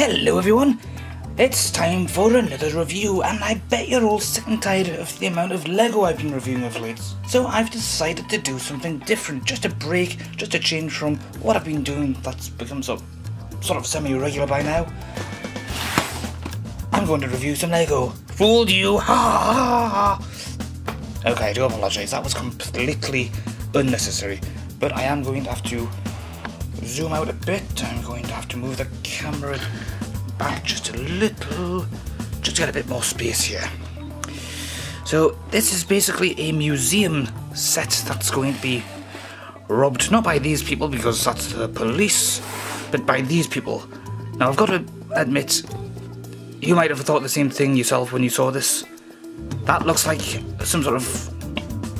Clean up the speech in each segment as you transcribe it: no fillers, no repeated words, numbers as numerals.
Hello everyone, it's time for another review, and I bet you're all sick and tired of the amount of Lego I've been reviewing of late. So I've decided to do something different, just a break, just a change from what I've been doing that's become sort of semi-regular by now. I'm going to review some Lego. Fooled you, ha ha ha! Okay, I do apologise, that was completely unnecessary, but I am going to have to zoom out a bit. I'm going to have to move the camera back just a little, just to get a bit more space here. So this is basically a museum set that's going to be robbed, not by these people because that's the police, but by these people. Now I've got to admit, you might have thought the same thing yourself when you saw this. That looks like some sort of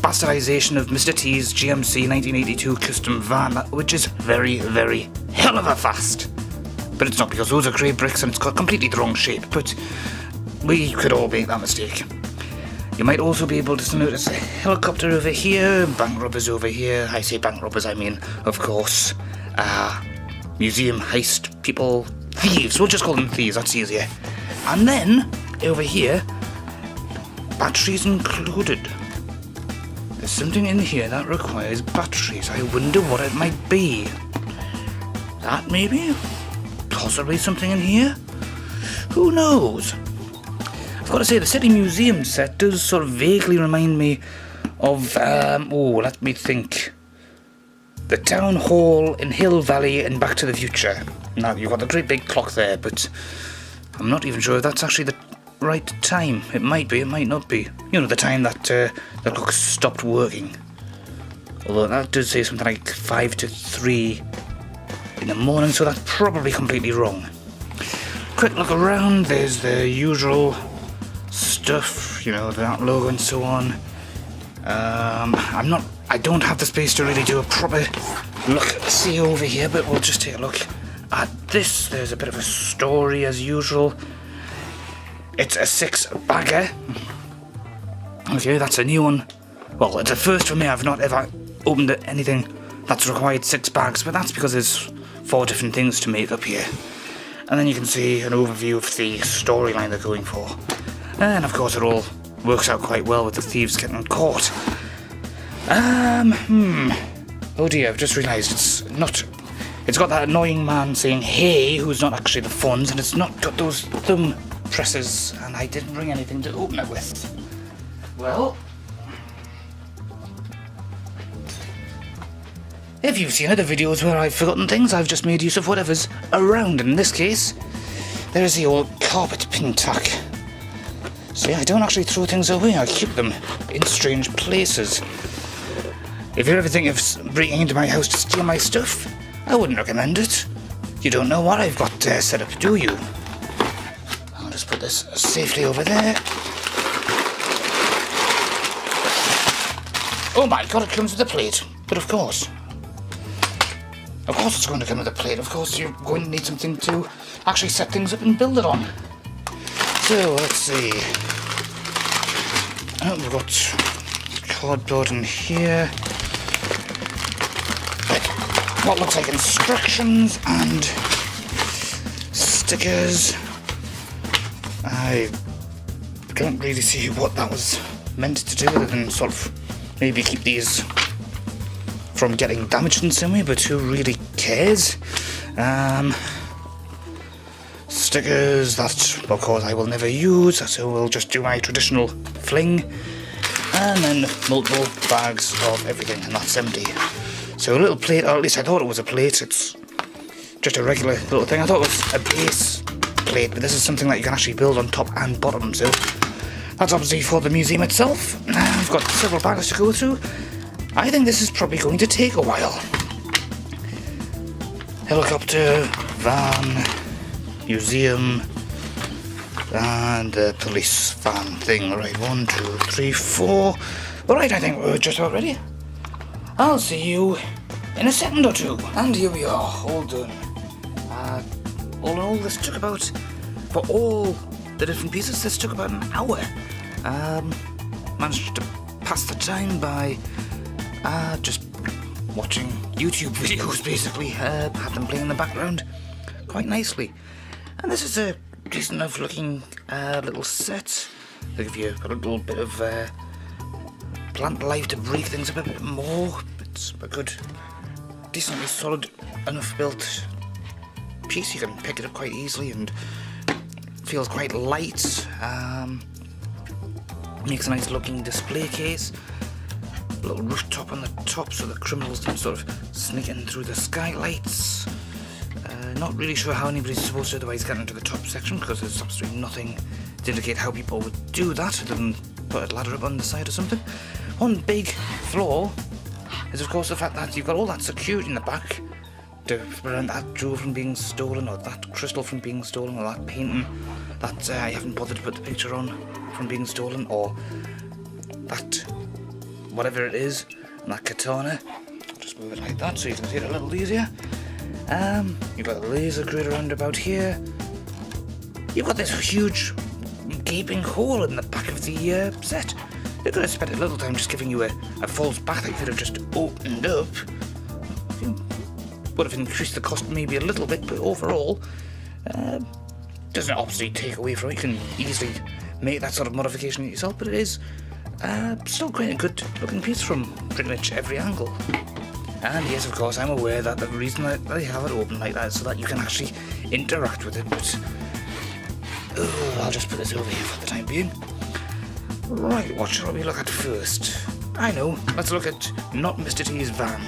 bastardization of Mr. T's GMC 1982 custom van, which is very, very hell of a fast. But it's not, because those are grey bricks and it's got completely the wrong shape, but we could all make that mistake. You might also be able to notice a helicopter over here, bank robbers over here. I say bank robbers, I mean, of course, museum heist people, thieves, we'll just call them thieves, that's easier. And then, over here, batteries included. There's something in here that requires batteries. I wonder what it might be. That maybe? Possibly something in here? Who knows? I've got to say, the City Museum set does sort of vaguely remind me of, let me think. The Town Hall in Hill Valley and Back to the Future. Now, you've got the great big clock there, but I'm not even sure if that's actually the right time. It might be, it might not be. You know, the time that the clock stopped working. Although that does say something like 5 to 3 in the morning, so that's probably completely wrong. Quick look around, there's the usual stuff, you know, that logo and so on. I don't have the space to really do a proper look-see over here, but we'll just take a look at this. There's a bit of a story as usual. It's a 6-bagger. Okay, that's a new one. Well, it's a first for me. I've not ever opened anything that's required 6 bags, but that's because there's 4 different things to make up here. And then you can see an overview of the storyline they're going for. And of course it all works out quite well with the thieves getting caught. Oh dear, I've just realised it's got that annoying man saying hey, who's not actually the funds, and it's not got those thumb presses, and I didn't bring anything to open it with. Well, if you've seen other videos where I've forgotten things, I've just made use of whatever's around. In this case, there's the old carpet pin tack. So yeah, I don't actually throw things away, I keep them in strange places. If you're ever thinking of breaking into my house to steal my stuff, I wouldn't recommend it. You don't know what I've got set up, do you? I'll just put this safely over there. Oh my god, it comes with a plate. But of course it's going to come with a plate. Of course you're going to need something to actually set things up and build it on. So, let's see. Oh, we've got cardboard in here. What looks like instructions and stickers. I don't really see what that was meant to do, other than sort of maybe keep these from getting damaged in some way, but who really cares? Stickers that, of course, I will never use, so we'll just do my traditional fling. And then multiple bags of everything, and that's empty. So a little plate, or at least I thought it was a plate. It's just a regular little thing. I thought it was a base plate, but this is something that you can actually build on top and bottom, so that's obviously for the museum itself. I've got several bags to go through. I think this is probably going to take a while. Helicopter, van, museum, and the police van thing. Right, 1, 2, 3, 4. Alright, I think we're just about ready. I'll see you in a second or two. And here we are, all done. All in all, this took about, for all the different pieces, this took about an hour. Managed to pass the time by just watching YouTube videos, basically. Had them playing in the background quite nicely. And this is a decent enough looking little set. They give you a little bit of plant life to break things up a bit more. It's a good, decently solid enough built piece. You can pick it up quite easily and feels quite light. Makes a nice looking display case. A little rooftop on the top so the criminals can sort of sneak in through the skylights. Not really sure how anybody's supposed to otherwise get into the top section, because there's absolutely nothing to indicate how people would do that other than put a ladder up on the side or something. One big flaw is of course the fact that you've got all that security in the back to prevent that jewel from being stolen, or that crystal from being stolen, or that painting that I haven't bothered to put the picture on from being stolen, or that whatever it is, and that katana. I'll just move it like that so you can see it a little easier. You've got a laser grid around about here. You've got this huge gaping hole in the back of the set. They could have spent a little time just giving you a false back that you could have just opened up. Would have increased the cost maybe a little bit, but overall, doesn't obviously take away from it. You can easily make that sort of modification yourself, but it is still quite a good looking piece from pretty much every angle. And yes, of course, I'm aware that the reason that they have it open like that is so that you can actually interact with it, but I'll just put this over here for the time being. Right, what shall we look at first? I know, let's look at Not Mr. T's van.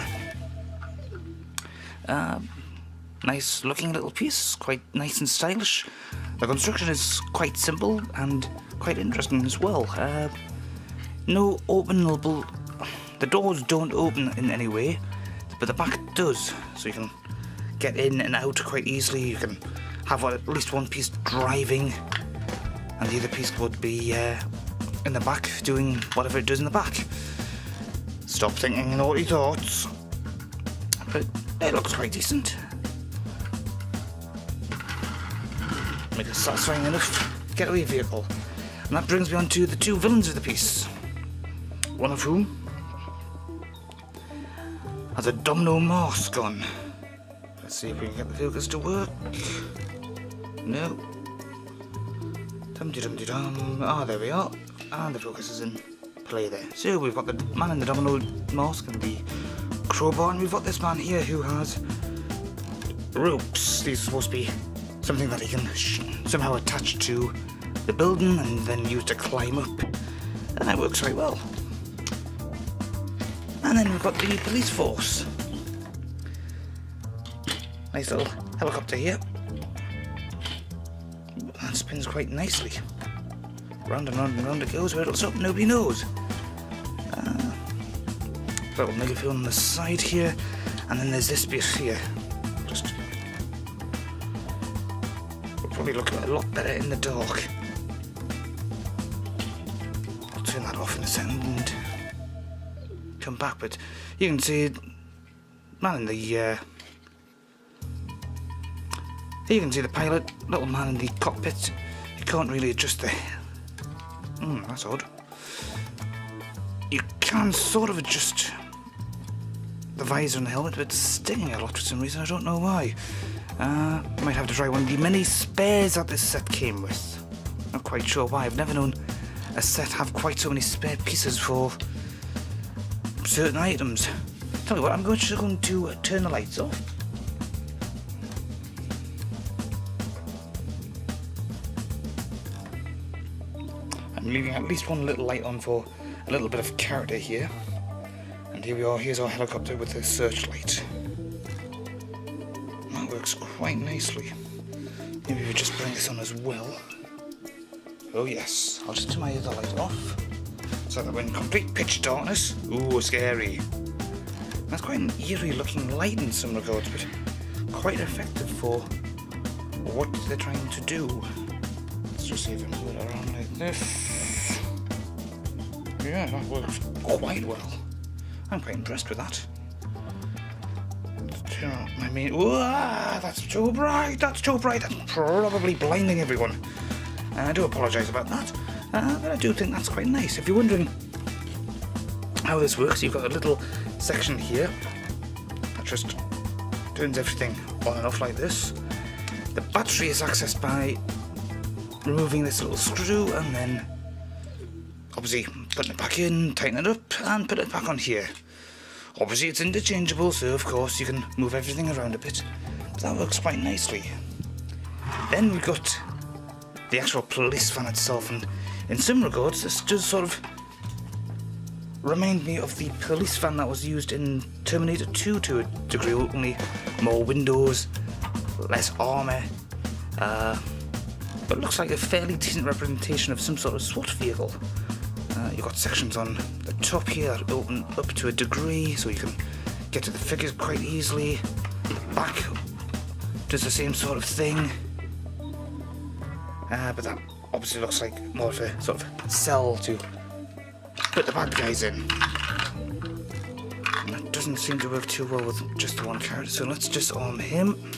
Nice looking little piece, quite nice and stylish. The construction is quite simple and quite interesting as well. No openable, the doors don't open in any way, but the back does, so you can get in and out quite easily. You can have at least one piece driving, and the other piece would be in the back doing whatever it does in the back. Stop thinking naughty thoughts. But it looks quite decent. Make a satisfying enough getaway vehicle. And that brings me on to the two villains of the piece. One of whom has a domino mask on. Let's see if we can get the focus to work. No. Dum-de-dum-de-dum. Ah, there we are. And the focus is in play there. So we've got the man in the domino mask and the crowbar, and we've got this man here who has ropes. These are supposed to be something that he can somehow attach to the building and then use to climb up. And that works very well. And then we've got the police force. Nice little helicopter here. That spins quite nicely. Round and round and round it goes. Where it'll stop, nobody knows. Little megaphone on the side here. And then there's this bit here. Just will probably look a lot better in the dark. I'll turn that off in a second and come back, but you can see man in the you can see the pilot, little man in the cockpit. You can't really adjust the that's odd. You can sort of adjust the visor and the helmet, but it's stinging a lot for some reason. I don't know why. Might have to try one of the many spares that this set came with. Not quite sure why. I've never known a set have quite so many spare pieces for certain items. Tell you what, I'm just going to turn the lights off. I'm leaving at least one little light on for a little bit of character here. And here we are, here's our helicopter with a searchlight. That works quite nicely. Maybe we just bring this on as well. Oh yes, I'll just turn my other light off, so that we're in complete pitch darkness. Ooh, scary. That's quite an eerie looking light in some regards, but quite effective for what they're trying to do. Let's just see if I can move it around like this. Yeah, that works quite well. I'm quite impressed with that. Let's turn on my main... Whoa, that's too bright, that's probably blinding everyone. I do apologise about that, but I do think that's quite nice. If you're wondering how this works, you've got a little section here that just turns everything on and off like this. The battery is accessed by removing this little screw and then obviously putting it back in, tighten it up and put it back on here. Obviously it's interchangeable, so of course you can move everything around a bit, but that works quite nicely. Then we've got the actual police van itself, and in some regards this does sort of remind me of the police van that was used in Terminator 2 to a degree, only more windows, less armour, but looks like a fairly decent representation of some sort of SWAT vehicle. You've got sections on the top here that open up to a degree, so you can get to the figures quite easily. The back does the same sort of thing, but that obviously looks like more of a sort of cell to put the bad guys in. And that doesn't seem to work too well with just the one character, so let's just arm him.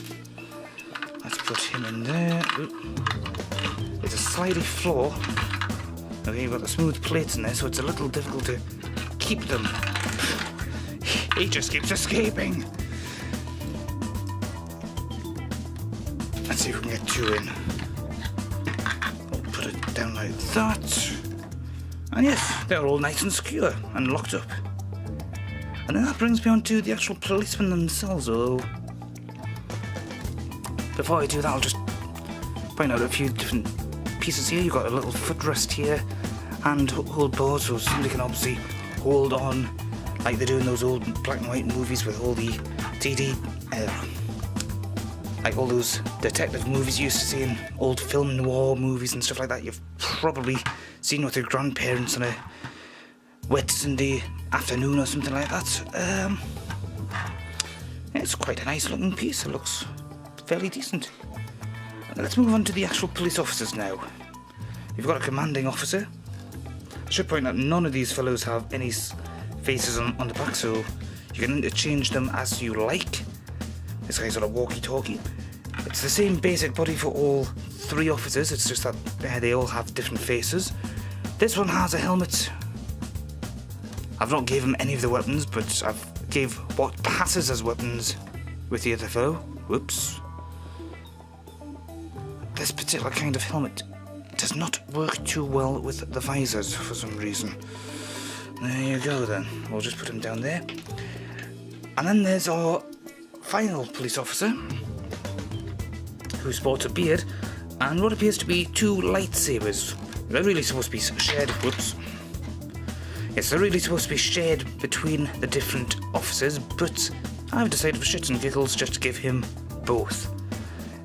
Let's put him in there. It's a slidey floor. Okay, you've got the smooth plates in there, so it's a little difficult to keep them. He just keeps escaping. Let's see if we can get two in. We'll put it down like that. And yes, they're all nice and secure and locked up. And then that brings me on to the actual policemen themselves, though. Before I do that, I'll just point out a few different pieces here. You've got a little footrest here and hold bars, so somebody can obviously hold on like they do in those old black and white movies with all the like all those detective movies you used to see in old film noir movies and stuff like that. You've probably seen with your grandparents on a wet Sunday afternoon or something like that. It's quite a nice looking piece. It looks fairly decent. Let's move on to the actual police officers now. You've got a commanding officer. I should point out none of these fellows have any faces on the back, so you can interchange them as you like. This guy's got a walkie-talkie. It's the same basic body for all three officers, it's just that they all have different faces. This one has a helmet. I've not gave him any of the weapons, but I've gave what passes as weapons with the other fellow. Whoops. This particular kind of helmet does not work too well with the visors for some reason. There you go then. We'll just put him down there. And then there's our final police officer, who sports a beard and what appears to be two lightsabers. They're really supposed to be shared. Whoops. Yes, they're really supposed to be shared between the different officers, but I've decided for shits and giggles just to give him both.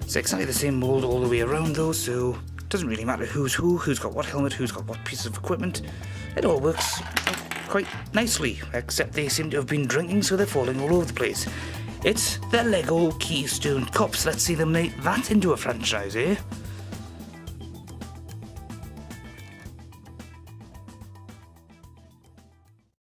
It's exactly the same mould all the way around though, so it doesn't really matter who's got what helmet, who's got what piece of equipment. It all works quite nicely, except they seem to have been drinking, so they're falling all over the place. It's the Lego Keystone Cops. Let's see them make that into a franchise, eh?